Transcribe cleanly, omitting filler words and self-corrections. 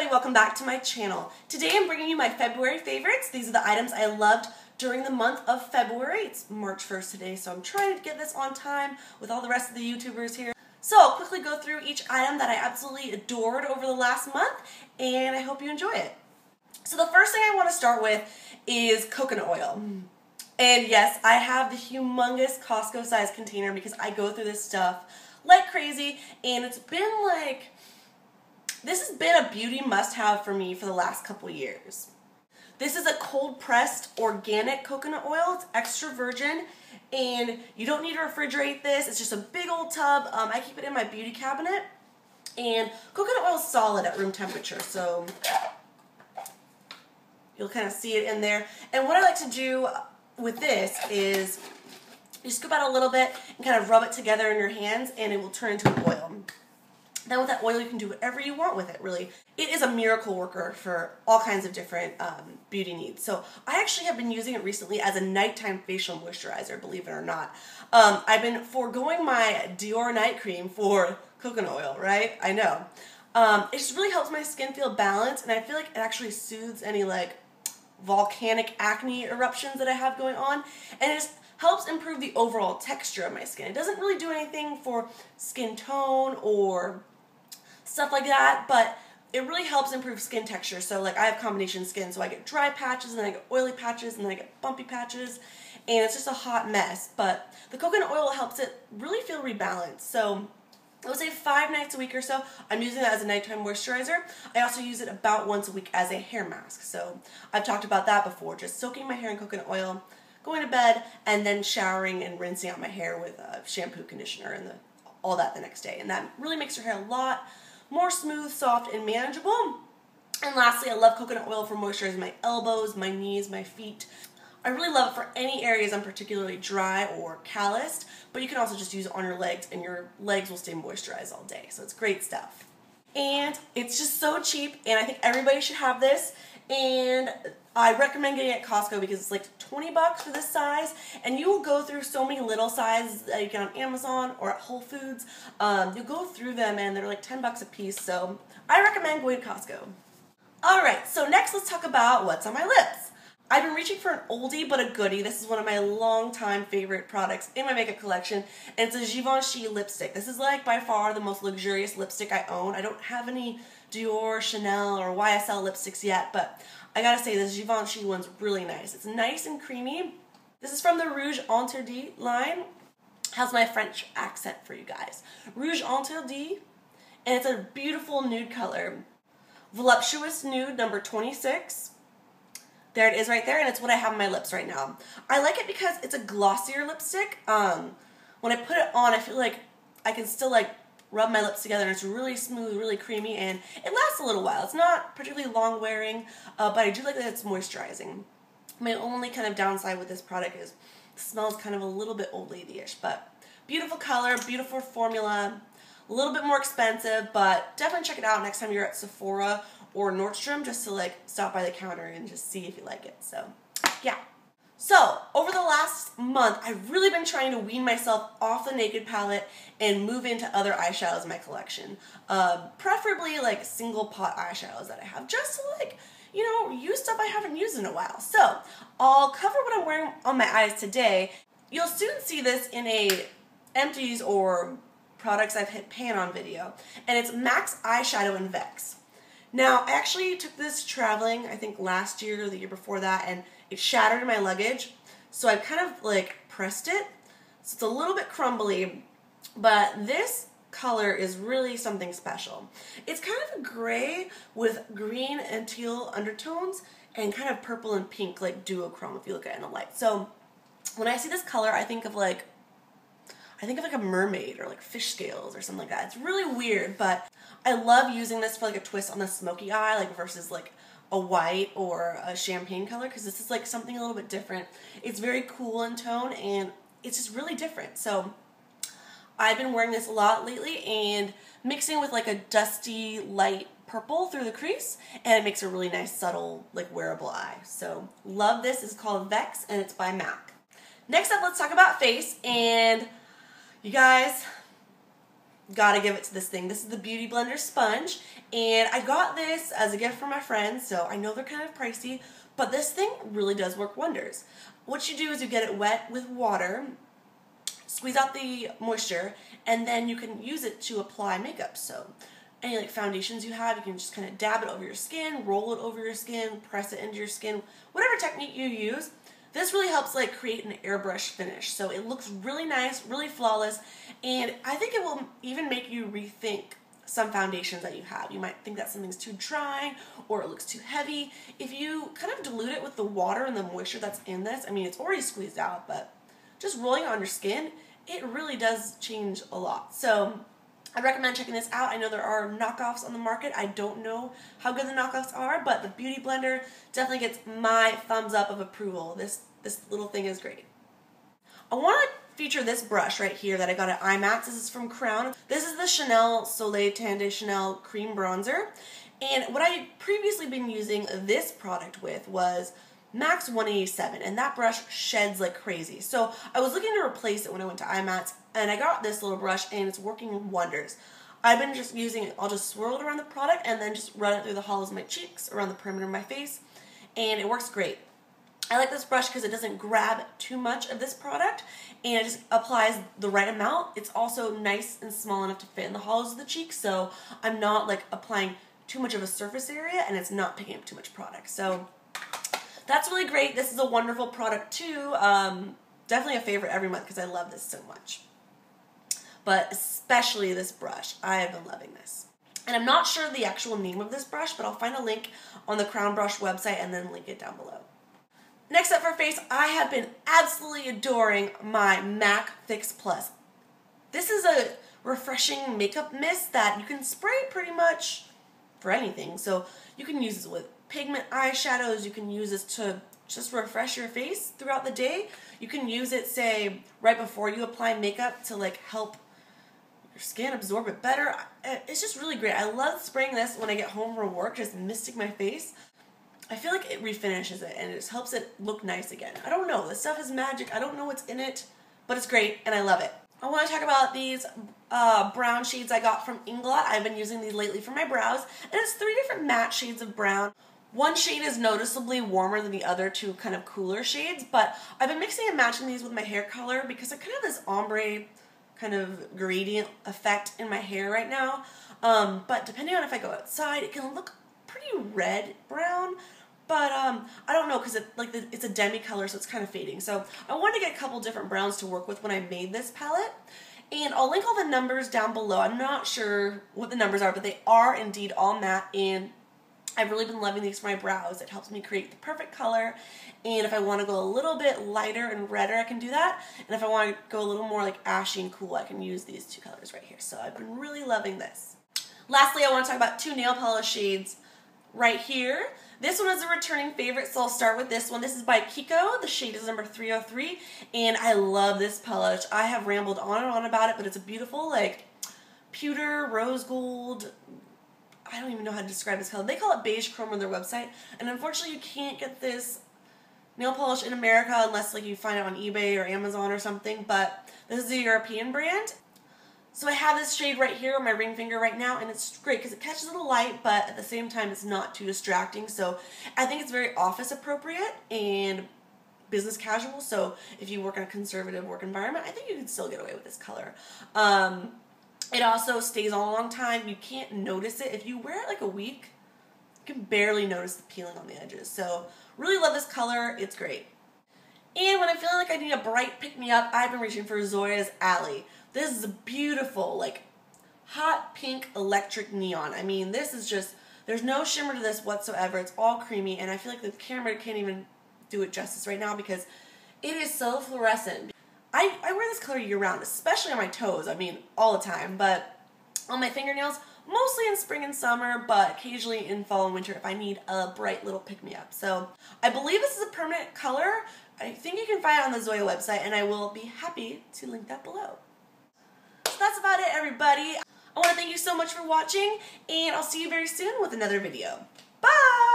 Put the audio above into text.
everybody, welcome back to my channel. Today I'm bringing you my February favorites. These are the items I loved during the month of February. It's March 1st today, so I'm trying to get this on time with all the rest of the YouTubers here. So I'll quickly go through each item that I absolutely adored over the last month, and I hope you enjoy it. So the first thing I want to start with is coconut oil. And yes, I have the humongous Costco size container because I go through this stuff like crazy, and it's been like, this has been a beauty must-have for me for the last couple years. This is a cold-pressed organic coconut oil. It's extra virgin, and you don't need to refrigerate this. It's just a big old tub. I keep it in my beauty cabinet, and coconut oil is solid at room temperature, so you'll kind of see it in there. And what I like to do with this is you scoop out a little bit and kind of rub it together in your hands, and it will turn into an oil. Then with that oil, you can do whatever you want with it, really. It is a miracle worker for all kinds of different beauty needs. So I actually have been using it recently as a nighttime facial moisturizer, believe it or not. I've been foregoing my Dior night cream for coconut oil, right? I know. It just really helps my skin feel balanced, and I feel like it actually soothes any like volcanic acne eruptions that I have going on, and it just helps improve the overall texture of my skin. It doesn't really do anything for skin tone or stuff like that, but it really helps improve skin texture. So like I have combination skin, so I get dry patches, and then I get oily patches, and then I get bumpy patches, and it's just a hot mess. But the coconut oil helps it really feel rebalanced. So I would say 5 nights a week or so, I'm using that as a nighttime moisturizer. I also use it about once a week as a hair mask. So I've talked about that before, just soaking my hair in coconut oil, going to bed, and then showering and rinsing out my hair with shampoo, conditioner, and all that the next day. And that really makes your hair a lot more smooth, soft, and manageable. And lastly, I love coconut oil for moisturizing my elbows, my knees, my feet. I really love it for any areas I'm particularly dry or calloused, but you can also just use it on your legs, and your legs will stay moisturized all day. So it's great stuff. And it's just so cheap, and I think everybody should have this. And I recommend getting it at Costco because it's like 20 bucks for this size, and you will go through so many little sizes that you get on Amazon or at Whole Foods. You'll go through them, and they're like 10 bucks a piece, so I recommend going to Costco. Alright, so next let's talk about what's on my lips. I've been reaching for an oldie but a goodie. This is one of my long-time favorite products in my makeup collection, and it's a Givenchy lipstick. This is like by far the most luxurious lipstick I own. I don't have any Dior, Chanel, or YSL lipsticks yet, but I gotta say this Givenchy one's really nice. It's nice and creamy. This is from the Rouge Interdit line. How's my French accent for you guys? Rouge Interdit, and it's a beautiful nude color. Voluptuous Nude number 26. There it is right there, and it's what I have on my lips right now. I like it because it's a glossier lipstick. When I put it on, I feel like I can still like rub my lips together, and it's really smooth, really creamy, and it lasts a little while. It's not particularly long wearing, but I do like that it's moisturizing. My only kind of downside with this product is it smells kind of a little bit old lady-ish, but beautiful color, beautiful formula, a little bit more expensive, but definitely check it out next time you're at Sephora or Nordstrom, just to like stop by the counter and just see if you like it. So yeah. So over the last month, I've really been trying to wean myself off the Naked palette and move into other eyeshadows in my collection. Preferably like single pot eyeshadows that I have, just to like, you know, use stuff I haven't used in a while. So I'll cover what I'm wearing on my eyes today. You'll soon see this in a empties or products I've hit pan on video, and it's MAC's Eyeshadow in Vex. Now, I actually took this traveling, I think last year or the year before that, and it shattered in my luggage, so I kind of like pressed it, so it's a little bit crumbly, but this color is really something special. It's kind of a gray with green and teal undertones, and kind of purple and pink, like duochrome if you look at it in the light. So when I see this color, I think of like a mermaid or like fish scales or something like that. It's really weird, but I love using this for like a twist on the smoky eye, like versus like a white or a champagne color, because this is like something a little bit different. It's very cool in tone, and it's just really different. So I've been wearing this a lot lately and mixing with like a dusty light purple through the crease, and it makes a really nice subtle like wearable eye. So love this. It's called Vex, and it's by MAC. Next up, let's talk about face. And you guys, gotta give it to this thing. This is the Beauty Blender sponge, and I got this as a gift for my friends, so I know they're kind of pricey, but this thing really does work wonders. What you do is you get it wet with water, squeeze out the moisture, and then you can use it to apply makeup. So any like foundations you have, you can just kind of dab it over your skin, roll it over your skin, press it into your skin, whatever technique you use. This really helps like create an airbrush finish. So it looks really nice, really flawless, and I think it will even make you rethink some foundations that you have. You might think that something's too dry or it looks too heavy. If you kind of dilute it with the water and the moisture that's in this, I mean, it's already squeezed out, but just rolling it on your skin, it really does change a lot. So I recommend checking this out. I know there are knockoffs on the market. I don't know how good the knockoffs are, but the Beauty Blender definitely gets my thumbs up of approval. This little thing is great. I want to feature this brush right here that I got at IMAX. This is from Crown. This is the Chanel Soleil Tan de Chanel Cream Bronzer. And what I had previously been using this product with was Max 187, and that brush sheds like crazy. So I was looking to replace it when I went to IMAX, and I got this little brush, and it's working wonders. I've been just using it, I'll just swirl it around the product, and then just run it through the hollows of my cheeks, around the perimeter of my face, and it works great. I like this brush because it doesn't grab too much of this product, and it just applies the right amount. It's also nice and small enough to fit in the hollows of the cheeks, so I'm not like applying too much of a surface area, and it's not picking up too much product. So that's really great. This is a wonderful product too. Definitely a favorite every month because I love this so much. But especially this brush. I have been loving this. And I'm not sure the actual name of this brush, but I'll find a link on the Crown Brush website and then link it down below. Next up for face, I have been absolutely adoring my MAC Fix Plus. This is a refreshing makeup mist that you can spray pretty much for anything. So you can use this with pigment eyeshadows, you can use this to just refresh your face throughout the day. You can use it, say, right before you apply makeup to like help your skin absorb it better. It's just really great. I love spraying this when I get home from work, just misting my face. I feel like it refinishes it and it just helps it look nice again. I don't know, this stuff is magic. I don't know what's in it, but it's great and I love it. I want to talk about these brown shades I got from Inglot. I've been using these lately for my brows, and it's 3 different matte shades of brown. One shade is noticeably warmer than the other two kind of cooler shades, but I've been mixing and matching these with my hair color because I kind of have this ombre kind of gradient effect in my hair right now. But depending on if I go outside, it can look pretty red brown. But I don't know because it's a demi color, so it's kind of fading. So I wanted to get a couple different browns to work with when I made this palette. And I'll link all the numbers down below. I'm not sure what the numbers are, but they are indeed all matte, and I've really been loving these for my brows. It helps me create the perfect color, and if I want to go a little bit lighter and redder, I can do that. And if I want to go a little more like ashy and cool, I can use these 2 colors right here. So I've been really loving this. Lastly, I want to talk about 2 nail polish shades right here. This one is a returning favorite, so I'll start with this one. This is by Kiko. The shade is number 303, and I love this polish. I have rambled on and on about it, but it's a beautiful, like, pewter, rose gold, I don't even know how to describe this color. They call it beige chrome on their website, and unfortunately you can't get this nail polish in America unless like you find it on eBay or Amazon or something, but this is a European brand. So I have this shade right here on my ring finger right now, and it's great because it catches the light, but at the same time it's not too distracting. So I think it's very office appropriate and business casual. So if you work in a conservative work environment, I think you can still get away with this color. It also stays on a long time. You can't notice it. If you wear it like a week, you can barely notice the peeling on the edges. So really love this color. It's great. And when I'm feeling like I need a bright pick-me-up, I've been reaching for Zoya's Alley. This is a beautiful, like, hot pink electric neon. I mean, this is just, there's no shimmer to this whatsoever. It's all creamy, and I feel like the camera can't even do it justice right now because it is so fluorescent. I wear this color year-round, especially on my toes. I mean, all the time, but on my fingernails, mostly in spring and summer, but occasionally in fall and winter if I need a bright little pick-me-up. So I believe this is a permanent color. I think you can find it on the Zoya website, and I will be happy to link that below. So that's about it, everybody. I want to thank you so much for watching, and I'll see you very soon with another video. Bye!